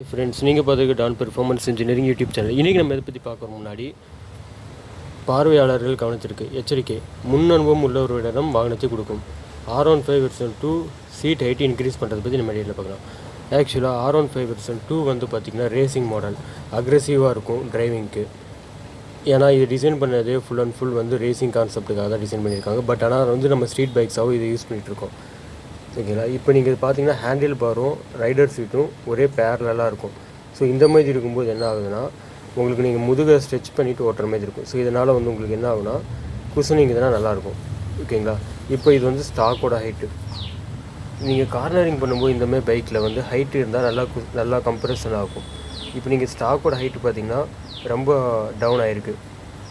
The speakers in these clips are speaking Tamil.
ஃப்ரெண்ட்ஸ், நீங்கள் பார்த்துக்க Don performance engineering YouTube channel. இன்றைக்கி நம்ம இதை பற்றி பார்க்குற முன்னாடி பார்வையாளர்கள் கவனத்திற்கு எச்சரிக்கை. முன் அனுபவம் உள்ளவர்களிடம் வாகனத்தை கொடுக்கும். R15 version 2 seat height increase பண்ணுறதை பற்றி நம்ம இடையில் பார்க்கலாம். ஆக்சுவலாக R15 வெர்ஷன் 2 வந்து பார்த்திங்கன்னா ரேசிங் மாடல், அக்ரெசிவாக இருக்கும் டிரைவிங்க்கு. ஏன்னா இது டிசைன் பண்ணதே ஃபுல் அண்ட் ஃபுல் வந்து ரேசிங் கான்செப்ட்டுக்காக தான் டிசைன் பண்ணியிருக்காங்க. பட் ஆனால் வந்து நம்ம ஸ்ட்ரீட் பைக்ஸாகவும் இதை யூஸ் பண்ணிகிட்ருக்கோம். ஓகேங்களா? இப்போ நீங்கள் பார்த்தீங்கன்னா ஹேண்டில் பாரும் ரைடர் சீட்டும் ஒரே பேரலாக இருக்கும். ஸோ இந்த மாதிரி இருக்கும்போது என்ன ஆகுதுன்னா, உங்களுக்கு நீங்கள் முதுகை ஸ்ட்ரெச் பண்ணிவிட்டு ஓட்டுற மாதிரி இருக்கும். ஸோ இதனால் வந்து உங்களுக்கு என்ன ஆகுனா, குஷனிங் இதெல்லாம் நல்லாயிருக்கும். ஓகேங்களா? இப்போ இது வந்து ஸ்டாக்கோட ஹைட்டு. நீங்கள் கார்னரிங் பண்ணும்போது இந்தமாதிரி பைக்கில் வந்து ஹைட்டு இருந்தால் நல்லா கம்ப்ரெஷன் ஆகும். இப்போ நீங்கள் ஸ்டாக்கோட ஹைட்டு பார்த்திங்கன்னா ரொம்ப டவுன் ஆகிருக்கு.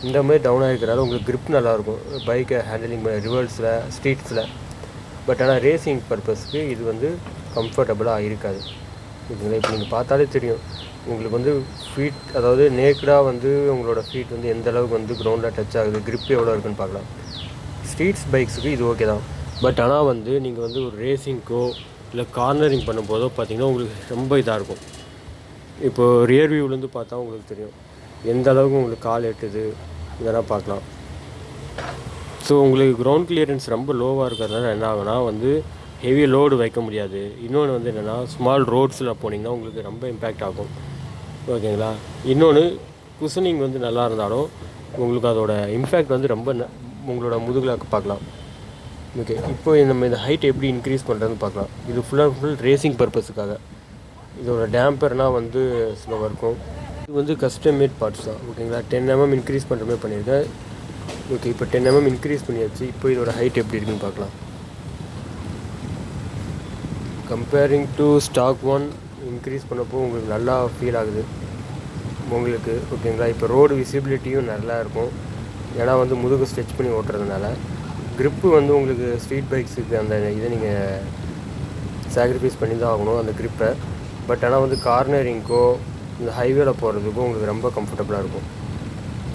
இந்த மாதிரி டவுன் ஆகிருக்கிறனால உங்களுக்கு க்ரிப் நல்லாயிருக்கும் பைக்கை ஹேண்டிலிங் பண்ண ரிவர்ஸில், ஸ்ட்ரீட்ஸில். பட் ஆனால் ரேசிங் பர்பஸ்க்கு இது வந்து கம்ஃபர்டபுளாக இருக்காது. ஓகேங்களா? இப்போ நீங்கள் பார்த்தாலே தெரியும் உங்களுக்கு வந்து ஃபீட், அதாவது நேக்கடாக வந்து உங்களோட ஃபீட் வந்து எந்த அளவுக்கு வந்து கிரவுண்டில் டச் ஆகுது, க்ரிப் எவ்வளோ இருக்குன்னு பார்க்கலாம். ஸ்ட்ரீட்ஸ் பைக்ஸுக்கு இது ஓகே தான். பட் ஆனால் வந்து நீங்கள் வந்து ஒரு ரேசிங்க்கோ இல்லை கார்னரிங் பண்ணும்போதோ பார்த்திங்கன்னா உங்களுக்கு ரொம்ப இதாக இருக்கும். இப்போது ரியர் வியூவிலேருந்து பார்த்தா உங்களுக்கு தெரியும் எந்த அளவுக்கு உங்களுக்கு கால் எட்டுது, இதெல்லாம் பார்க்கலாம். ஸோ உங்களுக்கு கிரவுண்ட் கிளியரன்ஸ் ரொம்ப லோவாக இருக்கிறதுனால என்ன ஆகுனா வந்து ஹெவி லோடு வைக்க முடியாது. இன்னொன்று வந்து என்னென்னா, ஸ்மால் ரோட்ஸில் போனீங்கன்னா உங்களுக்கு ரொம்ப இம்பேக்ட் ஆகும். ஓகேங்களா? இன்னொன்று குஷனிங் வந்து நல்லா இருந்தாலும் உங்களுக்கு அதோட இம்பேக்ட் வந்து ரொம்ப உங்களோட முதுகில் பார்க்கலாம். ஓகே, இப்போ நம்ம இந்த ஹைட் எப்படி இன்க்ரீஸ் பண்ணுறதுன்னு பார்க்கலாம். இது ஃபுல் அண்ட் ஃபுல் ரேசிங் பர்பஸுக்காக. இதோட டேம்பர்னால் வந்து ஸ்லோவாக இருக்கும். இது வந்து கஸ்டம் மேட் பார்ட்ஸ் தான். ஓகேங்களா? 10 mm இன்க்ரீஸ் பண்ணுற மாதிரி பண்ணியிருக்கேன். ஓகே, இப்போ 10 mm இன்க்ரீஸ் பண்ணியாச்சு. இப்போ இதோட ஹைட் எப்படி இருக்குன்னு பார்க்கலாம். கம்பேரிங் டு ஸ்டாக் 1 இன்க்ரீஸ் பண்ணப்போ உங்களுக்கு நல்லா ஃபீல் ஆகுது உங்களுக்கு. ஓகேங்களா? இப்போ ரோடு விசிபிலிட்டியும் நல்லா இருக்கும். ஏன்னா வந்து முதுகு ஸ்ட்ரெச் பண்ணி ஓட்டுறதுனால. க்ரிப்பு வந்து உங்களுக்கு ஸ்ட்ரீட் பைக்ஸுக்கு அந்த இதை நீங்கள் சாக்ரிஃபைஸ் பண்ணி தான் ஆகணும், அந்த க்ரிப்பை. பட் ஆனால் வந்து கார்னரிங்க்கோ இந்த ஹைவேல போகிறதுக்கும் உங்களுக்கு ரொம்ப கம்ஃபர்டபுளாக இருக்கும்.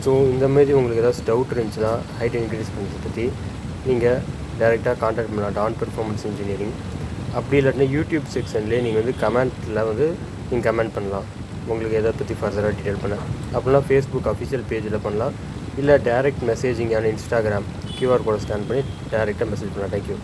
ஸோ இந்தமாரி உங்களுக்கு ஏதாச்சும் டவுட் இருந்துச்சுன்னா ஹைட் இன்க்ரீஸ் பண்ணுறதை பற்றி நீங்கள் டைரெக்டாக கான்டாக்ட் பண்ணலாம், டான் பெர்ஃபார்மன்ஸ் இன்ஜினியரிங். அப்படி இல்லாட்டினா யூடியூப் செக்ஷன்லேயே நீங்கள் வந்து கமெண்ட்டில் வந்து நீங்கள் கமெண்ட் பண்ணலாம், உங்களுக்கு எதை பற்றி ஃபர்தராக டீட்டெயில் பண்ண. அப்படின்னா ஃபேஸ்புக் அஃபிஷியல் பேஜில் பண்ணலாம், இல்லை டேரெக்ட் மெசேஜிங்கான இன்ஸ்டாகிராம் QR கோடை ஸ்கேன் பண்ணி டேரெக்டாக மெசேஜ் பண்ணலாம். தேங்க்யூ.